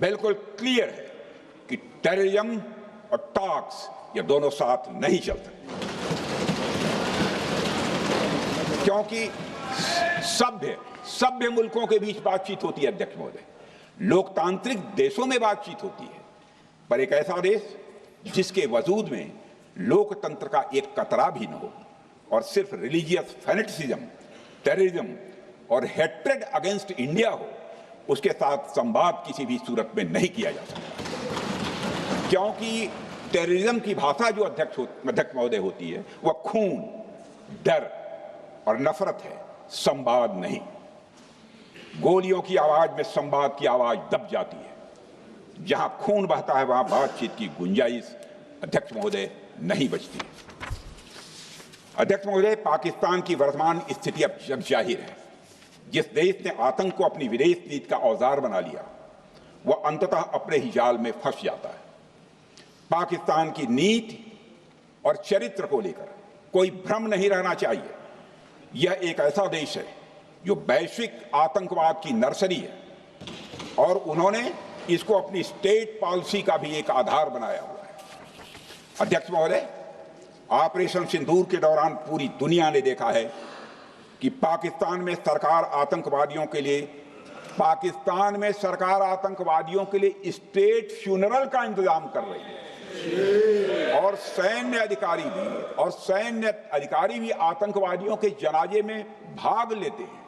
बिल्कुल क्लियर है कि टेररिज्म और टॉक्स ये दोनों साथ नहीं चलते, क्योंकि सभ्य मुल्कों के बीच बातचीत होती है। अध्यक्ष महोदय, लोकतांत्रिक देशों में बातचीत होती है, पर एक ऐसा देश जिसके वजूद में लोकतंत्र का एक कतरा भी न हो और सिर्फ रिलीजियस फैनेटिसिज्म, टेररिज्म और हेट्रेड अगेंस्ट इंडिया हो, उसके साथ संवाद किसी भी सूरत में नहीं किया जा सकता। क्योंकि टेररिज्म की भाषा जो अध्यक्ष महोदय होती है, वह खून, डर और नफरत है, संवाद नहीं। गोलियों की आवाज में संवाद की आवाज दब जाती है। जहां खून बहता है वहां बातचीत की गुंजाइश अध्यक्ष महोदय नहीं बचती। अध्यक्ष महोदय, पाकिस्तान की वर्तमान स्थिति अब जग जाहिर है। जिस देश ने आतंक को अपनी विदेश नीति का औजार बना लिया, वह अंततः अपने ही जाल में फंस जाता है। पाकिस्तान की नीति और चरित्र को लेकर कोई भ्रम नहीं रहना चाहिए। यह एक ऐसा देश है जो वैश्विक आतंकवाद की नर्सरी है। और उन्होंने इसको अपनी स्टेट पॉलिसी का भी एक आधार बनाया हुआ है। अध्यक्ष महोदय, ऑपरेशन सिंदूर के दौरान पूरी दुनिया ने देखा है कि पाकिस्तान में सरकार आतंकवादियों के लिए स्टेट फ्यूनरल का इंतजाम कर रही है और सैन्य अधिकारी भी आतंकवादियों के जनाजे में भाग लेते हैं।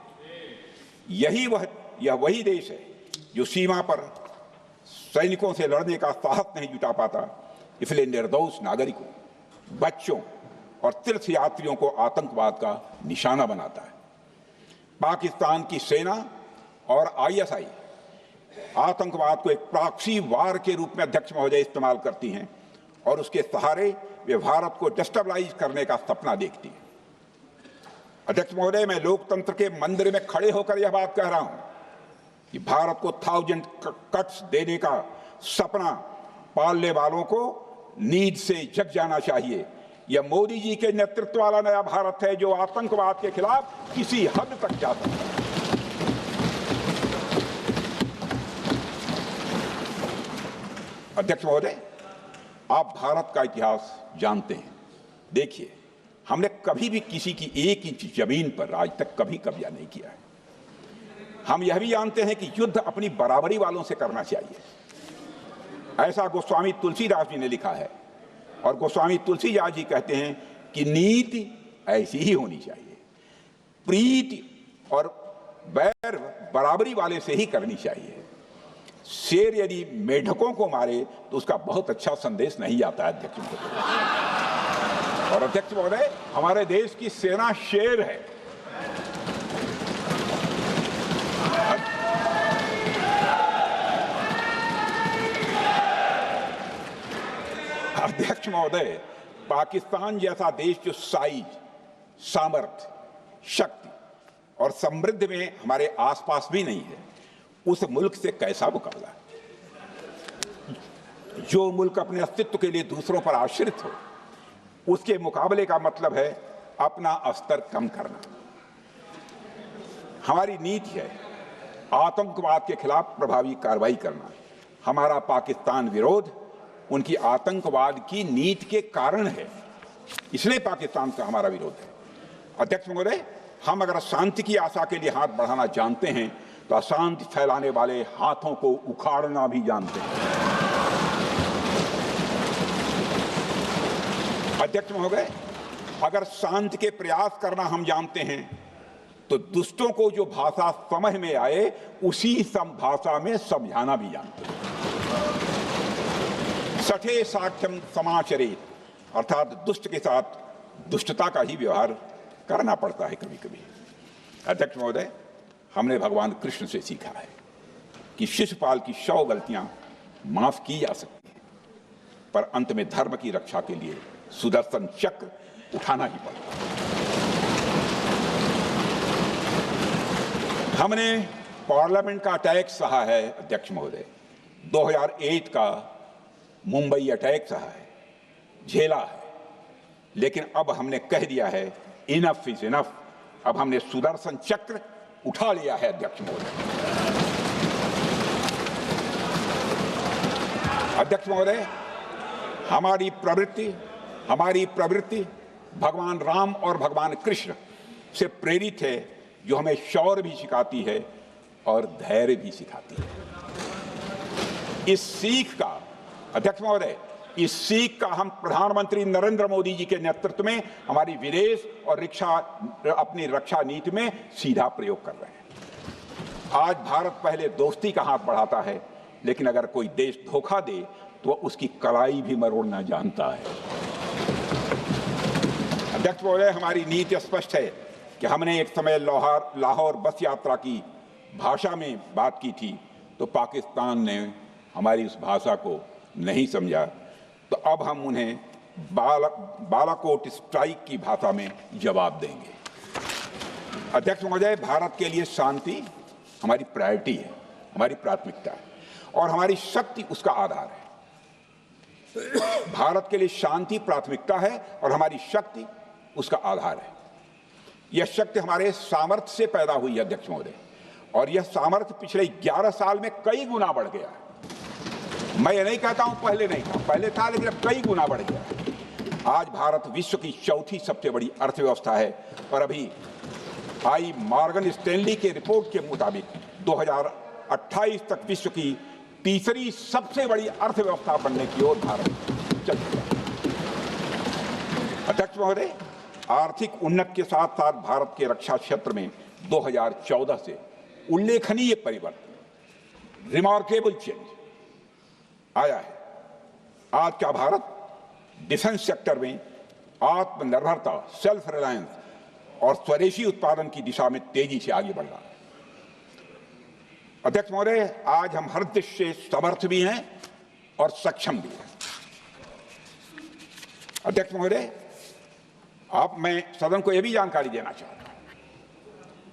यह वही देश है जो सीमा पर सैनिकों से लड़ने का साहस नहीं जुटा पाता, इसलिए निर्दोष नागरिकों, बच्चों और तीर्थयात्रियों को आतंकवाद का निशाना बनाता है। पाकिस्तान की सेना और आईएसआई आतंकवाद को एक प्रॉक्सी वार के रूप में अध्यक्ष महोदय इस्तेमाल करती हैं और उसके सहारे वे भारत को डिस्टेबलाइज करने का सपना देखती है। अध्यक्ष महोदय, मैं लोकतंत्र के मंदिर में खड़े होकर यह बात कह रहा हूं कि भारत को 1000 कट्स देने का सपना पालने वालों को नींद से जग जाना चाहिए। यह मोदी जी के नेतृत्व वाला नया भारत है जो आतंकवाद के खिलाफ किसी हद तक जा सकता है। अध्यक्ष महोदय, आप भारत का इतिहास जानते हैं। देखिए, हमने कभी भी किसी की 1 इंच जमीन पर आज तक कभी कब्जा नहीं किया है। हम यह भी जानते हैं कि युद्ध अपनी बराबरी वालों से करना चाहिए। ऐसा गोस्वामी तुलसीदास जी ने लिखा है और गोस्वामी तुलसीदास जी कहते हैं कि नीति ऐसी ही होनी चाहिए, प्रीति और बैर बराबरी वाले से ही करनी चाहिए। शेर यदि मेढकों को मारे तो उसका बहुत अच्छा संदेश नहीं आता है अध्यक्ष महोदय। और अध्यक्ष महोदय, हमारे देश की सेना शेर है। अध्यक्ष महोदय, पाकिस्तान जैसा देश जो साइज, सामर्थ्य, शक्ति और समृद्धि में हमारे आसपास भी नहीं है, उस मुल्क से कैसा मुकाबला? जो मुल्क अपने अस्तित्व के लिए दूसरों पर आश्रित हो, उसके मुकाबले का मतलब है अपना स्तर कम करना। हमारी नीति है आतंकवाद के खिलाफ प्रभावी कार्रवाई करना। हमारा पाकिस्तान विरोध उनकी आतंकवाद की नीति के कारण है, इसलिए पाकिस्तान का हमारा विरोध है। अध्यक्ष महोदय, हम अगर शांति की आशा के लिए हाथ बढ़ाना जानते हैं तो अशांति फैलाने वाले हाथों को उखाड़ना भी जानते हैं। अध्यक्ष महोदय, अगर शांति के प्रयास करना हम जानते हैं तो दुष्टों को जो भाषा समझ में आए उसी भाषा में समझाना भी जानते हैं। सठे साक्ष्यम समाचरेत, अर्थात दुष्ट के साथ दुष्टता का ही व्यवहार करना पड़ता है कभी कभी। अध्यक्ष महोदय, हमने भगवान कृष्ण से सीखा है कि शिशुपाल की 100 गलतियां माफ की जा सकती हैं, पर अंत में धर्म की रक्षा के लिए सुदर्शन चक्र उठाना ही पड़ता है। हमने पार्लियामेंट का अटैक सहा है अध्यक्ष महोदय, 2008 का मुंबई अटैक सहा है, झेला है, लेकिन अब हमने कह दिया है इनफ इज इनफ। अब हमने सुदर्शन चक्र उठा लिया है अध्यक्ष महोदय। अध्यक्ष महोदय, हमारी प्रवृत्ति भगवान राम और भगवान कृष्ण से प्रेरित है, जो हमें शौर्य भी सिखाती है और धैर्य भी सिखाती है। इस सीख का अध्यक्ष महोदय, इस सीख का हम प्रधानमंत्री नरेंद्र मोदी जी के नेतृत्व में हमारी विदेश और अपनी रक्षा नीति में सीधा प्रयोग कर रहे हैं। आज भारत पहले दोस्ती का हाथ बढ़ाता है, लेकिन अगर कोई देश धोखा दे तो उसकी कलाई भी मरोड़ना जानता है। अध्यक्ष महोदय, हमारी नीति स्पष्ट है कि हमने एक समय लाहौर बस यात्रा की भाषा में बात की थी, तो पाकिस्तान ने हमारी उस भाषा को नहीं समझा, तो अब हम उन्हें बालाकोट स्ट्राइक की भाषा में जवाब देंगे। अध्यक्ष महोदय, भारत के लिए शांति हमारी प्रायोरिटी है, हमारी प्राथमिकता है और हमारी शक्ति उसका आधार है। भारत के लिए शांति प्राथमिकता है और हमारी शक्ति उसका आधार है। यह शक्ति हमारे सामर्थ्य से पैदा हुई है अध्यक्ष महोदय, और यह सामर्थ्य पिछले 11 साल में कई गुना बढ़ गया है। मैं ये नहीं कहता हूं पहले नहीं था, पहले था, लेकिन अब कई गुना बढ़ गया है। आज भारत विश्व की चौथी सबसे बड़ी अर्थव्यवस्था है और अभी आई मॉर्गन स्टैनली के रिपोर्ट के मुताबिक 2028 तक विश्व की तीसरी सबसे बड़ी अर्थव्यवस्था बनने की ओर भारत चल चुका है। अध्यक्ष महोदय, आर्थिक उन्नति के साथ साथ भारत के रक्षा क्षेत्र में 2014 से उल्लेखनीय परिवर्तन, रिमार्केबल चेंज आया है। आज का भारत डिफेंस सेक्टर में आत्मनिर्भरता, सेल्फ रिलायंस और स्वदेशी उत्पादन की दिशा में तेजी से आगे बढ़ रहा है। अध्यक्ष महोदय, आज हम हर दृष्टि से समर्थ भी हैं और सक्षम भी हैं। अध्यक्ष महोदय, मैं सदन को यह भी जानकारी देना चाहता हूं,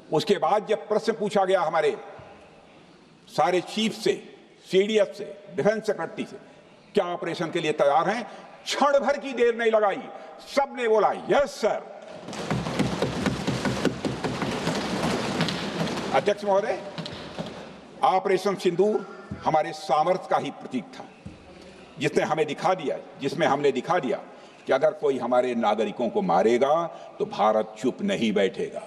उसके बाद जब प्रश्न पूछा गया हमारे सारे चीफ से, सीडीएफ से, डिफेंस सेक्रेटरी से, क्या ऑपरेशन के लिए तैयार हैं, क्षण भर की देर नहीं लगाई, सबने बोला यस सर। अध्यक्ष महोदय, ऑपरेशन सिंदूर हमारे सामर्थ्य का ही प्रतीक था, जिसमें हमने दिखा दिया कि अगर कोई हमारे नागरिकों को मारेगा तो भारत चुप नहीं बैठेगा।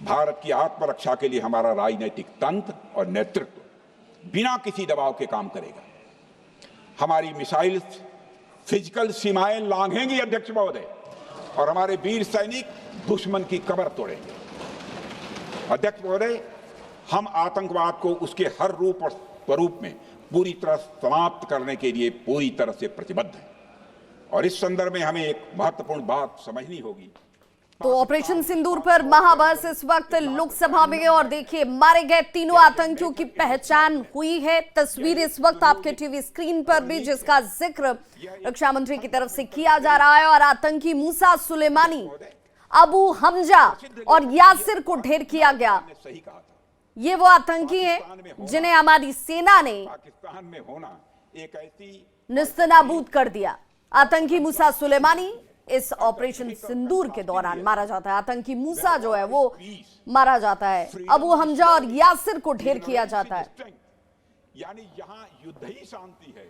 भारत की आत्मरक्षा के लिए हमारा राजनीतिक तंत्र और नेतृत्व बिना किसी दबाव के काम करेगा। हमारी मिसाइल फिजिकल सीमाएं लांघेंगी अध्यक्ष महोदय, और हमारे वीर सैनिक दुश्मन की कमर तोड़ेंगे। अध्यक्ष महोदय, हम आतंकवाद को उसके हर रूप और स्वरूप में पूरी तरह समाप्त करने के लिए पूरी तरह से प्रतिबद्ध हैं, और इस संदर्भ में हमें एक महत्वपूर्ण बात समझनी होगी। तो ऑपरेशन सिंदूर पर महाबहस इस वक्त लोकसभा में, और देखिए मारे गए तीनों आतंकियों की पहचान हुई है। तस्वीर इस वक्त आपके टीवी स्क्रीन पर भी, जिसका जिक्र रक्षा मंत्री की तरफ से किया जा रहा है। और आतंकी मूसा सुलेमानी, अबू हमजा और यासिर को ढेर किया गया। ये वो आतंकी हैं जिन्हें हमारी सेना ने पाकिस्तान में होना एक ऐसी निस्तनाबूद कर दिया। आतंकी मूसा सुलेमानी इस ऑपरेशन सिंदूर के दौरान मारा जाता है। आतंकी मूसा जो है वो मारा जाता है, अबू हमजा और यासिर को ढेर किया जाता है। यानी यहाँ युद्ध ही शांति है,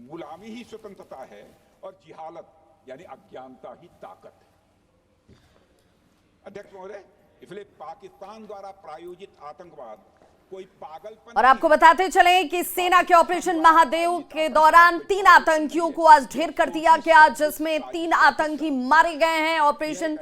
गुलामी ही स्वतंत्रता है, और जिहालत यानी अज्ञानता ही ताकत है। अध्यक्ष महोदय, इसलिए पाकिस्तान द्वारा प्रायोजित आतंकवाद कोई पागलपन। और आपको बताते चलें कि सेना के ऑपरेशन महादेव के दौरान 3 आतंकियों को आज ढेर कर दिया गया, जिसमें 3 आतंकी मारे गए हैं। ऑपरेशन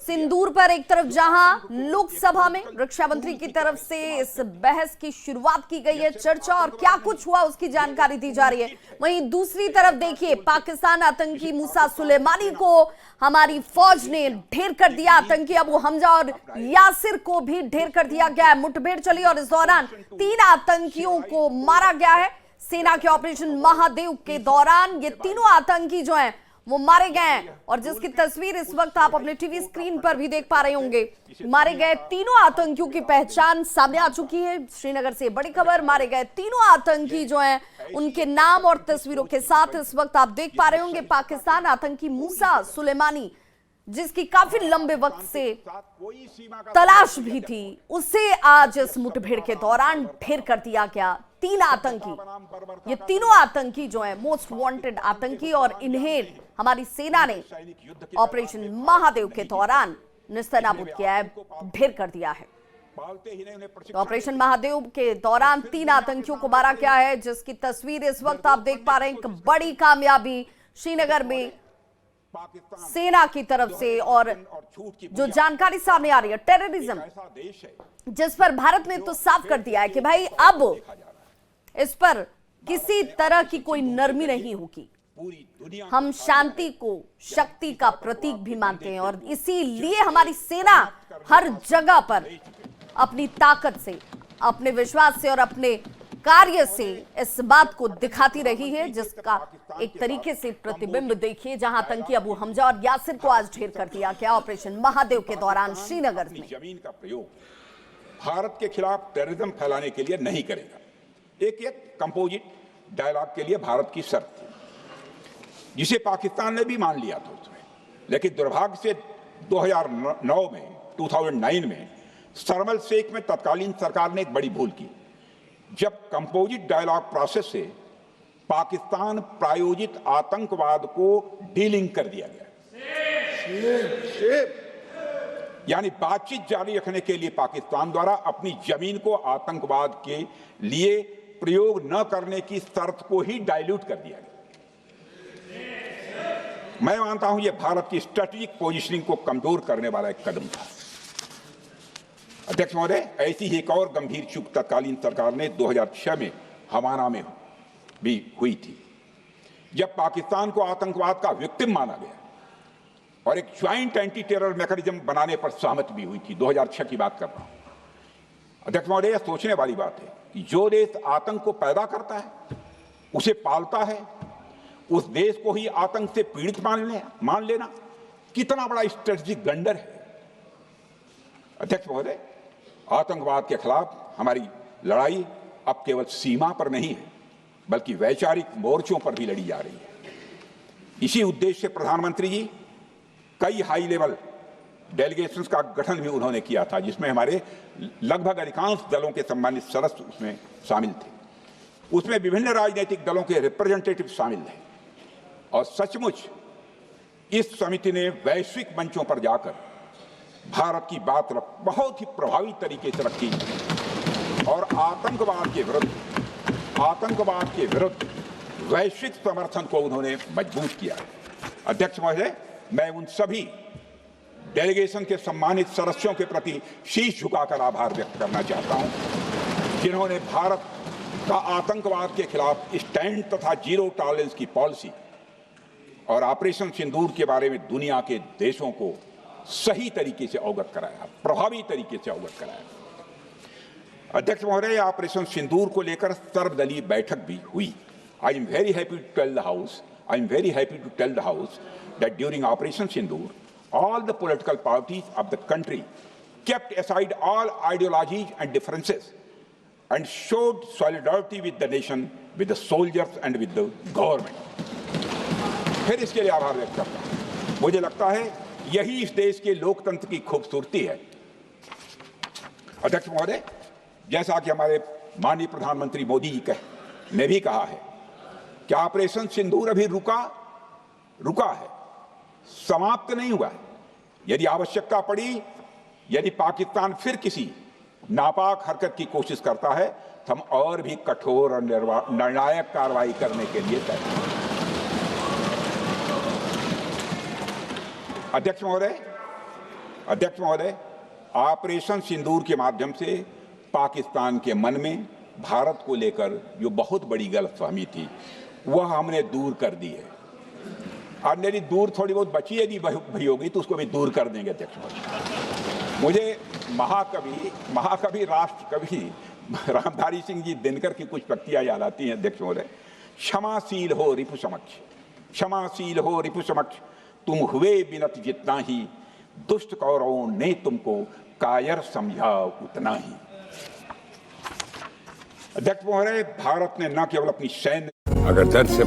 सिंदूर पर एक तरफ जहां लोकसभा में रक्षा मंत्री की तरफ से इस बहस की शुरुआत की गई है, चर्चा और क्या कुछ हुआ उसकी जानकारी दी जा रही है, वहीं दूसरी तरफ देखिए पाकिस्तान आतंकी मूसा सुलेमानी को हमारी फौज ने ढेर कर दिया। आतंकी अबू हमजा और यासिर को भी ढेर कर दिया गया है। मुठभेड़ चली और इस दौरान 3 आतंकियों को मारा गया है। सेना के ऑपरेशन महादेव के दौरान ये तीनों आतंकी जो हैं वो मारे गए हैं, और जिसकी तस्वीर इस वक्त आप अपने टीवी स्क्रीन पर भी देख पा रहे होंगे। मारे गए तीनों आतंकियों की पहचान सामने आ चुकी है। श्रीनगर से बड़ी खबर, मारे गए तीनों आतंकी जो हैं उनके नाम और तस्वीरों के साथ इस वक्त आप देख पा रहे होंगे। पाकिस्तान आतंकी मूसा सुलेमानी, जिसकी काफी लंबे वक्त से तलाश भी थी, उसे आज इस मुठभेड़ के दौरान ढेर कर दिया गया। 3 आतंकी, ये तीनों आतंकी जो हैं मोस्ट वांटेड आतंकी, और इन्हें हमारी सेना ने ऑपरेशन महादेव के दौरान निस्तनाबूद किया है, ढेर कर दिया है। तो ऑपरेशन महादेव के दौरान 3 आतंकियों को मारा गया है, जिसकी तस्वीर इस वक्त आप देख पा रहे हैं। एक बड़ी कामयाबी श्रीनगर में सेना की तरफ से, और जो जानकारी सामने आ रही है, टेररिज्म जिस पर भारत ने तो साफ कर दिया है कि भाई अब इस पर किसी तरह की कोई नरमी नहीं होगी। हम शांति को शक्ति का प्रतीक भी मानते हैं, और इसीलिए हमारी सेना हर जगह पर अपनी ताकत से, अपने विश्वास से और अपने कार्य से इस बात को दिखाती रही है, जिसका एक तरीके से प्रतिबिंब देखिए, जहां आतंकी अबू हमजा और यासिर को आज ढेर कर दिया गया ऑपरेशन महादेव के दौरान श्रीनगर में। जमीन का प्रयोग भारत के खिलाफ टेररिज्म फैलाने के लिए नहीं करेगा। एक कंपोजिट डायलॉग के लिए भारत की शर्त थी, जिसे पाकिस्तान ने भी मान लिया था उसमें, लेकिन दुर्भाग्य से 2009 में शर्म शेख में तत्कालीन सरकार ने एक बड़ी भूल की जब कंपोजिट डायलॉग प्रोसेस से पाकिस्तान प्रायोजित आतंकवाद को डीलिंक कर दिया गया। यानी बातचीत जारी रखने के लिए पाकिस्तान द्वारा अपनी जमीन को आतंकवाद के लिए प्रयोग न करने की शर्त को ही डाइल्यूट कर दिया गया। मैं मानता हूं यह भारत की स्ट्रेटेजिक पोजीशनिंग को कमजोर करने वाला एक कदम था। अध्यक्ष महोदय, ऐसी ही एक और गंभीर चूक तत्कालीन सरकार ने 2006 में हवाना में भी हुई थी जब पाकिस्तान को आतंकवाद का विक्टिम माना गया और एक ज्वाइंट एंटी टेरर मैकेनिज्म बनाने पर सहमति भी हुई थी। 2006 की बात कर रहा हूं। अध्यक्ष महोदय, यह सोचने वाली बात है कि जो देश आतंक को पैदा करता है, उसे पालता है, उस देश को ही आतंक से पीड़ित मान लेना कितना बड़ा स्ट्रेटेजिक ब्लंडर है। अध्यक्ष महोदय, आतंकवाद के खिलाफ हमारी लड़ाई अब केवल सीमा पर नहीं है बल्कि वैचारिक मोर्चों पर भी लड़ी जा रही है। इसी उद्देश्य से प्रधानमंत्री जी कई हाई लेवल डेलीगेशंस का गठन भी उन्होंने किया था जिसमें हमारे लगभग अधिकांश दलों के सम्मानित सदस्य उसमें शामिल थे। उसमें विभिन्न राजनीतिक दलों के रिप्रेजेंटेटिव शामिल थे और सचमुच इस समिति ने वैश्विक मंचों पर जाकर भारत की बात बहुत ही प्रभावी तरीके से रखी और आतंकवाद के विरुद्ध वैश्विक समर्थन को उन्होंने मजबूत किया। अध्यक्ष महोदय, मैं उन सभी डेलीगेशन के सम्मानित सदस्यों के प्रति शीश झुकाकर आभार व्यक्त करना चाहता हूं जिन्होंने भारत का आतंकवाद के खिलाफ स्टैंड तथा जीरो टॉलरेंस की पॉलिसी और ऑपरेशन सिंदूर के बारे में दुनिया के देशों को सही तरीके से अवगत कराया, प्रभावी तरीके से अवगत कराया। अध्यक्ष महोदय, ऑपरेशन सिंदूर को लेकर सर्वदलीय बैठक भी हुई। I am very happy to tell the house that during Operation Sindoor, all the political parties of the country kept aside all ideologies and differences and showed solidarity with the nation, with the soldiers and with the government. फिर इसके लिए आभार व्यक्त करता हूं। मुझे लगता है यही इस देश के लोकतंत्र की खूबसूरती है। अध्यक्ष महोदय, जैसा कि हमारे माननीय प्रधानमंत्री मोदी जी ने भी कहा है कि ऑपरेशन सिंदूर अभी रुका है, समाप्त नहीं हुआ है। यदि आवश्यकता पड़ी, यदि पाकिस्तान फिर किसी नापाक हरकत की कोशिश करता है तो हम और भी कठोर और निर्णायक कार्रवाई करने के लिए तैयार हैं। अध्यक्ष महोदय, ऑपरेशन सिंदूर के माध्यम से पाकिस्तान के मन में भारत को लेकर जो बहुत बड़ी गलतफहमी थी वह हमने दूर कर दी है। और मेरी दूर थोड़ी बहुत बची यदि भई होगी तो उसको भी दूर कर देंगे। अध्यक्ष महोदय, मुझे महाकवि राष्ट्र कवि रामधारी सिंह जी दिनकर की कुछ पंक्तियां याद आती हैं। अध्यक्ष महोदय, क्षमाशील हो रिपु समक्ष तुम हुए विनत जितना ही, दुष्ट कौरवों ने तुमको कायर समझा उतना ही। अध्यक्ष महोदय, भारत ने न केवल अपनी सैन्य अगर दर्द से